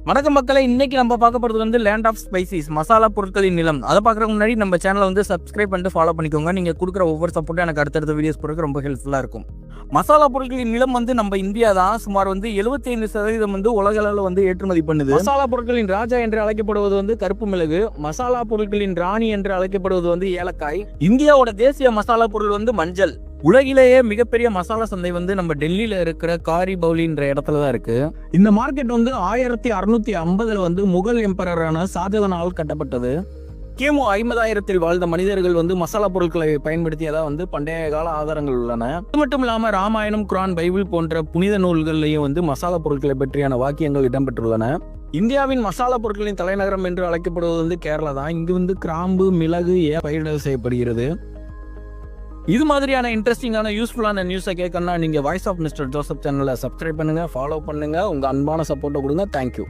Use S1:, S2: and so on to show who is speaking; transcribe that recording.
S1: வணக்கம் மக்களை, இன்னைக்கு நம்ம பார்க்க போகிறது வந்து லேண்ட் ஆஃப் ஸ்பைசிஸ், மசாலா பொருட்களின் நிலம். அதை பார்க்குறதுக்கு முன்னாடி நம்ம சேனலை வந்து சப்ஸ்கிரைப் பண்ணிட்டு ஃபாலோ பண்ணிக்கோங்க. நீங்கள் கொடுக்குற ஒவ்வொரு சப்போர்ட்டும் எனக்கு அடுத்தடுத்த வீடியோஸ் போடுறதுக்கு ரொம்ப ஹெல்ப்ஃபுல்லாக இருக்கும். மசாலா பொருட்களின் நிலம் வந்து நம்ம இந்தியா தான். சுமார் வந்து 75% வந்து உலக அளவில் வந்து ஏற்றுமதி பண்ணுது. மசாலா பொருட்களின் ராஜா என்று அழைக்கப்படுவது வந்து கருப்பு மிளகு, மசாலா பொருட்களின் ராணி என்று அழைக்கப்படுவது வந்து ஏலக்காய். இந்தியாவோட தேசிய மசாலா பொருள் வந்து மஞ்சள். உலகிலேயே மிகப்பெரிய மசாலா சந்தை வந்து நம்ம டெல்லியில இருக்கிற காரி பவுலின்ற இடத்துல தான் இருக்கு. இந்த மார்க்கெட் வந்து 1650 வந்து முகல் எம்பரரான ஷாஜகானால் கட்டப்பட்டது. கிமு 50,000 வாழ்ந்த மனிதர்கள் வந்து மசாலா பொருட்களை பயன்படுத்தியதா வந்து பண்டைய கால ஆதாரங்கள் உள்ளன. அது மட்டும் இல்லாம ராமாயணம், குரான், பைபிள் போன்ற புனித நூல்கள்லையும் வந்து மசாலா பொருட்களை பற்றியான வாக்கியங்கள் இடம்பெற்றுள்ளன. இந்தியாவின் மசாலா பொருட்களின் தலைநகரம் என்று அழைக்கப்படுவது வந்து கேரளா தான். இங்கு வந்து கிராம்பு, மிளகு பயிரிடல் செய்யப்படுகிறது. இது மாதிரியான இன்ட்ரெஸ்டிங்கான யூஸ்ஃபுல்லான நியூஸை கேட்கணும்னா நீங்கள் வாய்ஸ் ஆஃப் மிஸ்டர் ஜோசப் சேனலை சப்ஸ்கிரைப் பண்ணுங்கள், ஃபாலோ பண்ணுங்கள், உங்கள் அன்பான சப்போர்ட்டை கொடுங்க. தேங்க்யூ.